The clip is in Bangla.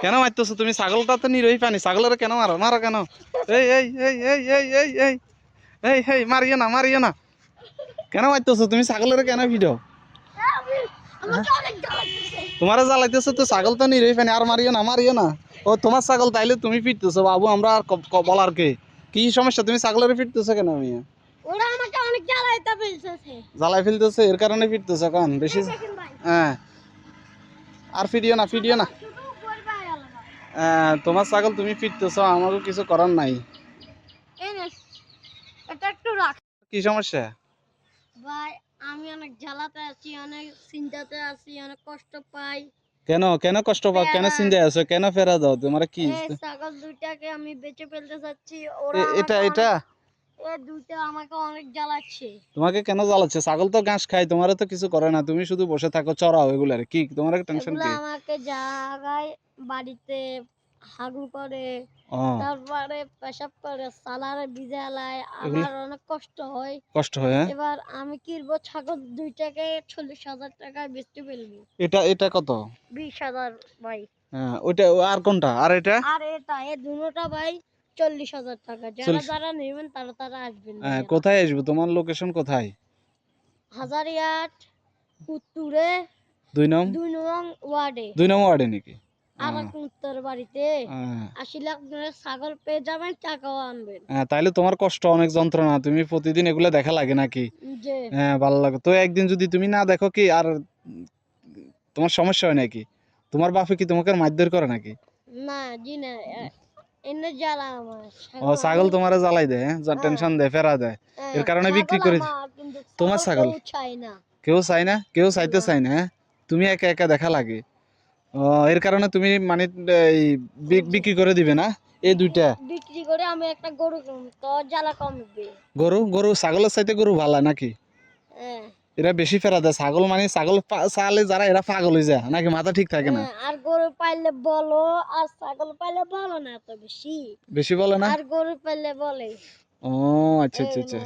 কেন মারতেছো তুমি? ছাগলটা তো নিরই পানি, ছাগলের কেন মারো? মারো কেন? এই এই এই এই এই এই এই এই এই মারিও না, মারিও না। কেন মারতেছো তুমি? ছাগলের কেন ভিডিও? তোমারও জ্বালাইতেছো তো, ছাগল তো নিরই পানি। আর মারিও না, মারিও না। ও তোমার ছাগল, তাইলে তুমি ফিরতেছো বাবু, আমরা আর বলার কে? কি সমস্যা? তুমি ছাগলের ফিরতেছো কেন? আমি ওরা আমাকে অনেক জ্বালাইতে ফেলতেছে। জ্বালাই ফেলতেছে, এর কারণে ফিরতেছো কারণ বেশি। হ্যাঁ, আর ফিরিও না, ফিরিও না। তোমার ছাগল তুমি ফিরতেছো, আমাকে কিছু করার নাই। এটা একটু রাখ। কি সমস্যা? ভাই আমি অনেক জ্বালাতে আছি, অনেক চিন্তাতে আছি, অনেক কষ্ট পাই। কেন কেন কষ্ট পাও? কেন চিন্তায় আছো? কেন ফেরা দাও? তোমার কি এই ছাগল দুইটাকে আমি বেঁচে ফেলতে চাচ্ছি, ওরা এটা আমাকে এটা এই দুইটা আমাকে অনেক জ্বালাচ্ছে। তোমাকে কেন জ্বালাচ্ছে? ছাগল তো ঘাস খায়, তোমারও তো কিছু করে না, তুমি শুধু বসে থাকো, চড়াও এগুলার। কি তোমার টেনশন এগুলো কি? আমাকে জায়গায় বাড়িতে হাগু করে, ও, তারপরে পেশাব করে, সালারে ভিজালায়, এগুলো আমার অনেক কষ্ট হয়। কষ্ট হয়। হ্যাঁ, এবার আমি কিনবো ছাগল দুইটাকে 40,000 টাকায় বেচতে ফেলবি। এটা এটা কত? 20,000 ভাই। হ্যাঁ, ওইটা আর কোনটা? আর এটা আর এটা এই দুটোটা ভাই 40,000 টাকা। যারা 40। যারা নেবেন তারা তারা আসবেন হ্যাঁ, ভাইয়ারা। কোথায় আসবো? তোমার লোকেশন কোথায়? হাজারিয়াট উত্তরে 2 নং 2 নং ওয়ার্ডে 2 নং ওয়ার্ডে নাকি? আর এক উত্তর বাড়িতে হ্যাঁ, 80 লাখ ছাগল পেয়ে যাবেন, টাকাও আনবেন। হ্যাঁ, তাইলে তোমার কষ্ট অনেক যন্ত্রণা, তুমি প্রতিদিন এগুলো দেখা লাগে নাকি? যে হ্যাঁ, ভালো লাগে তো। একদিন যদি তুমি না দেখো কি আর তোমার সমস্যা হয় নাকি? তোমার বাপে কি তোমাকে মারধর করে নাকি? না জি না, এনে জ্বালা আমার ও, ছাগল তোমারে জ্বালাই দেয়? হ্যাঁ, হ্যাঁ, টেনশন দেয়, ফেরা দেয়, এর কারণে বিক্রি ছাগল করে আমার, কিন্তু তোমার ছাগল ছাগল কেউ চায় না। কেউ চায় না, কেউ চাইতে না চায় না। হ্যাঁ, তুমি একা একা দেখা লাগে। ও, এর কারণে তুমি মানে এই যে বিক্রি করে দিবে না এই দুইটা? বিক্রি করে আমি একটা গরু কিনবো, তো জ্বালা কমবে। গরু গরু ছাগলের চাইতে গরু ভালো নাকি? হ্যাঁ, এরা বেশি ফেরা দেয়। ছাগল মানে ছাগল চালে যারা, এরা পাগল হয়ে যায় নাকি? মাথা ঠিক থাকে না? হ্যাঁ, আর গরু পাইলে বলো, আর ছাগল পাইলে বলো না এত বেশি। বেশি বলে না? আর গরু পাইলে বলে ও, আচ্ছা এই আচ্ছা না আচ্ছা।